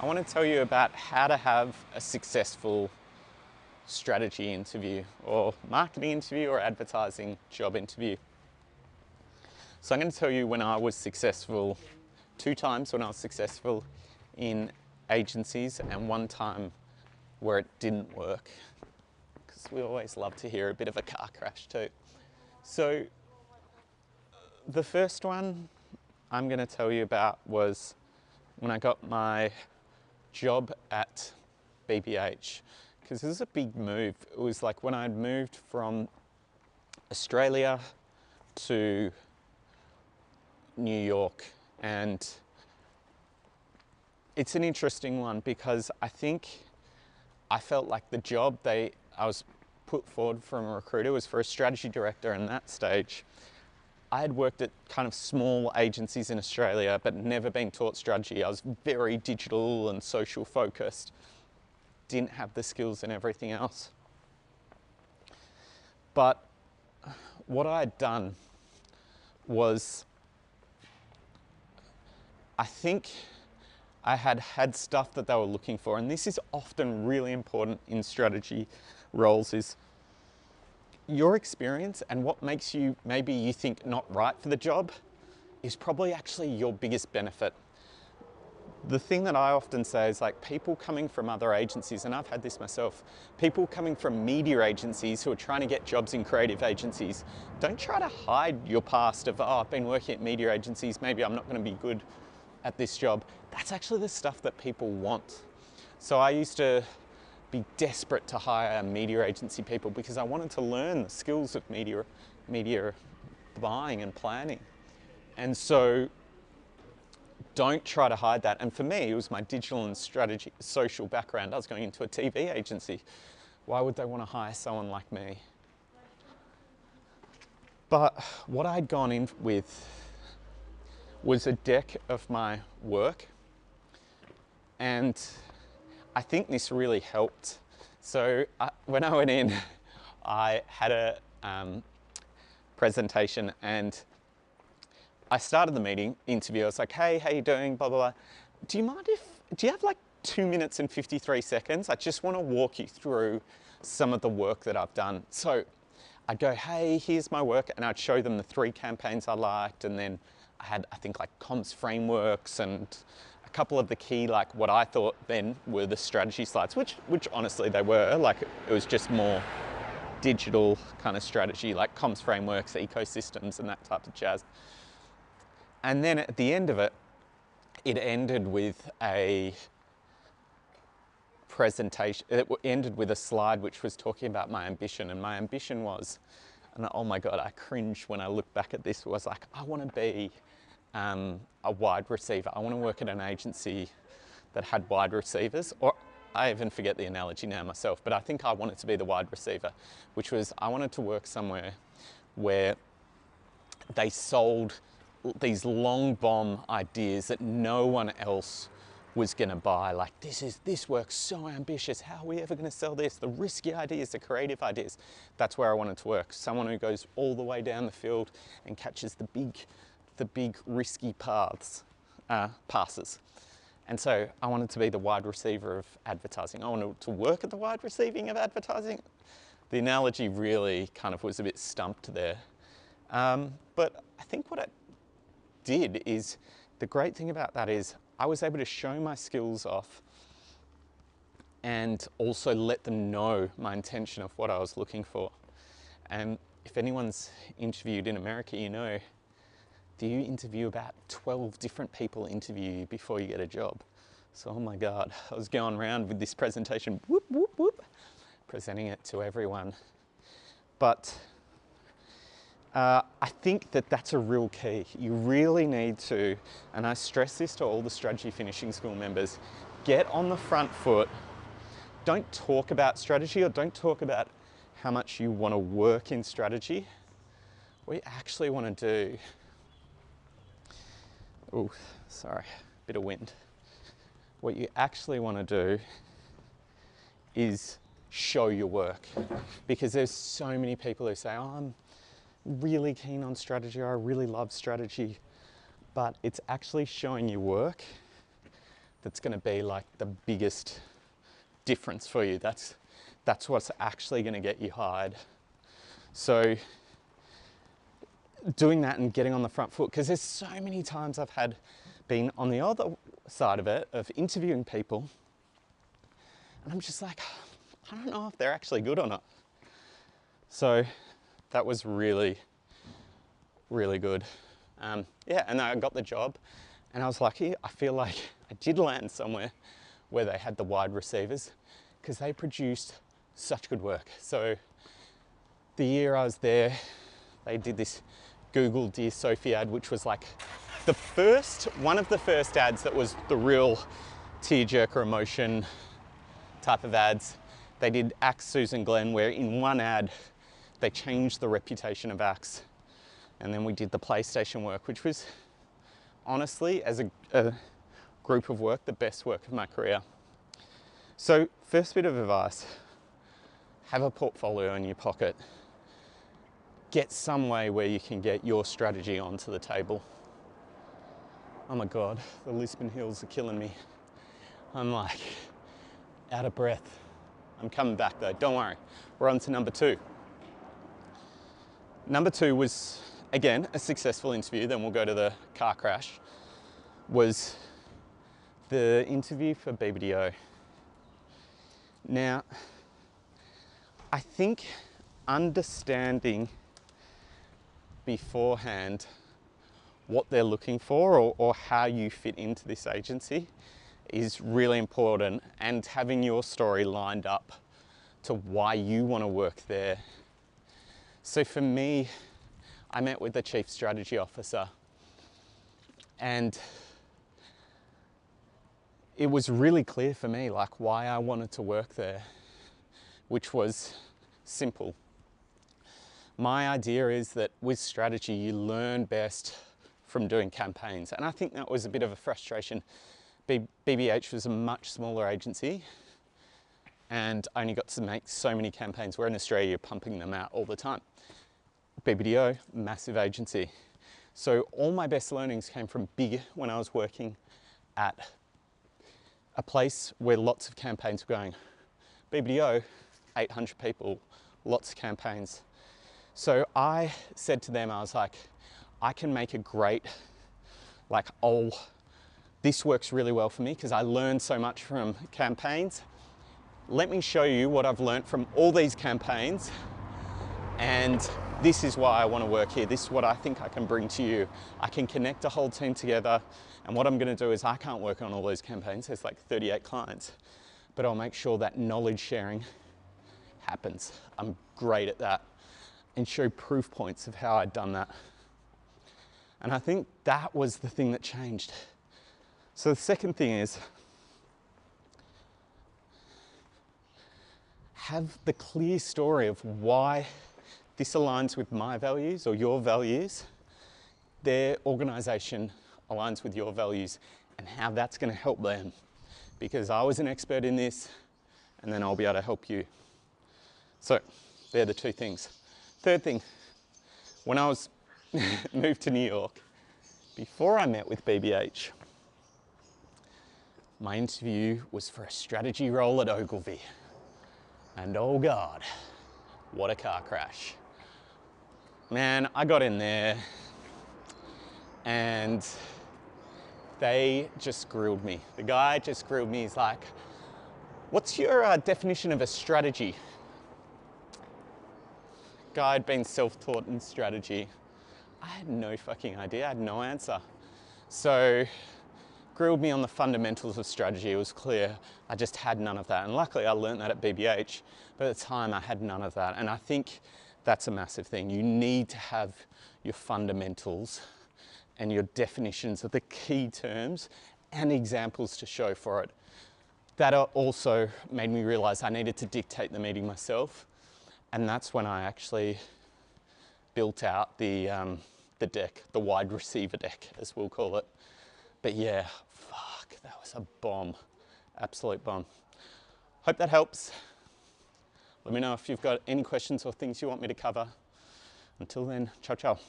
I want to tell you about how to have a successful strategy interview or marketing interview or advertising job interview. So I'm going to tell you when I was successful, 2 times when I was successful in agencies and 1 time where it didn't work. Because we always love to hear a bit of a car crash too. So the first one I'm going to tell you about was when I got my job at BBH, because this is a big move. It was like when I'd moved from Australia to New York, and it's an interesting one because I felt like the job I was put forward from a recruiter was for a strategy director, and that stage I had worked at kind of small agencies in Australia but never been taught strategy. I was very digital and social focused, didn't have the skills and everything else. But what I had done was, I think I had stuff that they were looking for, and this is often really important in strategy roles, is your experience and what makes you, maybe you think, not right for the job is probably actually your biggest benefit. The thing that I often say is, like, people coming from other agencies, and I've had this myself, people coming from media agencies who are trying to get jobs in creative agencies, don't try to hide your past of, oh, I've been working at media agencies, maybe I'm not going to be good at this job. That's actually the stuff that people want. So I used to be desperate to hire media agency people because I wanted to learn the skills of media buying and planning. And so don't try to hide that. And for me, it was my digital and strategy, social background. I was going into a TV agency. Why would they want to hire someone like me? But what I'd gone in with was a deck of my work, and I think this really helped. So when I went in, I had a presentation, and I started the interview. I was like, hey, how you doing, blah, blah, blah. Do you have like 2 minutes and 53 seconds? I just want to walk you through some of the work that I've done. So I'd go, hey, here's my work, and I'd show them the 3 campaigns I liked, and then I had, I think, like comms frameworks and a couple of the key, like what I thought then were the strategy slides, which honestly they were. Like, it was just more digital kind of strategy, like comms frameworks, ecosystems, and that type of jazz. And then at the end of it, it ended with a presentation. It ended with a slide which was talking about my ambition, and my ambition was, and oh my God, I cringe when I look back at this, was like, I want to be a wide receiver. I want to work at an agency that had wide receivers, or I even forget the analogy now myself, but I think I wanted to be the wide receiver, which was I wanted to work somewhere where they sold these long bomb ideas that no one else was going to buy. Like, this work's so ambitious. How are we ever going to sell this? The risky ideas, the creative ideas. That's where I wanted to work. Someone who goes all the way down the field and catches the big risky passes. And so I wanted to be the wide receiver of advertising. I wanted to work at the wide receiving of advertising. The analogy really kind of was a bit stumped there. But I think what it did is, the great thing about that is I was able to show my skills off and also let them know my intention of what I was looking for. And if anyone's interviewed in America, you know, do you interview about 12 different people interview you before you get a job? So, oh my God, I was going around with this presentation, whoop, whoop, whoop, presenting it to everyone. But I think that that's a real key. You really need to, and I stress this to all the Strategy Finishing School members, get on the front foot. Don't talk about strategy, or don't talk about how much you want to work in strategy. What you actually want to do, oh, sorry, bit of wind. What you actually want to do is show your work, because there's so many people who say, oh, I'm really keen on strategy, or I really love strategy, but it's actually showing your work that's going to be like the biggest difference for you. That's what's actually going to get you hired. So doing that and getting on the front foot, because there's so many times I've been on the other side of it, of interviewing people, and I'm just like, I don't know if they're actually good or not. So that was really, really good. Yeah, and I got the job, and I was lucky. I feel like I did land somewhere where they had the wide receivers, because they produced such good work. So the year I was there, they did this Google Dear Sophie ad, which was like one of the first ads that was the real tearjerker emotion type of ads. They did Axe Susan Glenn, where in one ad, they changed the reputation of Axe. And then we did the PlayStation work, which was honestly, as a group of work, the best work of my career. So first bit of advice, have a portfolio in your pocket. Get some way where you can get your strategy onto the table. Oh my God, the Lisbon Hills are killing me. I'm like out of breath. I'm coming back though, don't worry. We're on to number 2. Number 2 was, again, a successful interview, then we'll go to the car crash, was the interview for BBDO. Now, I think understanding beforehand what they're looking for, or how you fit into this agency, is really important, and having your story lined up to why you want to work there. So for me, I met with the Chief Strategy Officer, and it was really clear for me like why I wanted to work there, which was simple. My idea is that with strategy, you learn best from doing campaigns. And I think that was a bit of a frustration. BBH was a much smaller agency, and I only got to make so many campaigns, where in Australia, you're pumping them out all the time. BBDO, massive agency. So all my best learnings came from when I was working at a place where lots of campaigns were going. BBDO, 800 people, lots of campaigns. So I said to them, I was like, I can make a great, this works really well for me because I learned so much from campaigns. Let me show you what I've learned from all these campaigns, and this is why I want to work here. This is what I think I can bring to you. I can connect a whole team together, and what I'm going to do is I can't work on all those campaigns. There's like 38 clients, but I'll make sure that knowledge sharing happens. I'm great at that, and show proof points of how I'd done that. And I think that was the thing that changed. So the second thing is, have the clear story of why this aligns with my values or your values, their organization aligns with your values, and how that's going to help them. Because I was an expert in this, and then I'll be able to help you. So they're the 2 things. Third thing, when I was moved to New York, before I met with BBH, my interview was for a strategy role at Ogilvy. And oh God, what a car crash. Man, I got in there and they just grilled me. The guy just grilled me. He's like, what's your definition of a strategy? Guy had been self-taught in strategy. I had no fucking idea. I had no answer. So grilled me on the fundamentals of strategy. It was clear I just had none of that. And luckily I learned that at BBH, but at the time I had none of that. And I think that's a massive thing. You need to have your fundamentals and your definitions of the key terms and examples to show for it. That also made me realize I needed to dictate the meeting myself. And that's when I actually built out the deck, the wide receiver deck, as we'll call it. But yeah, fuck, that was a bomb, absolute bomb. Hope that helps. Let me know if you've got any questions or things you want me to cover. Until then, ciao, ciao.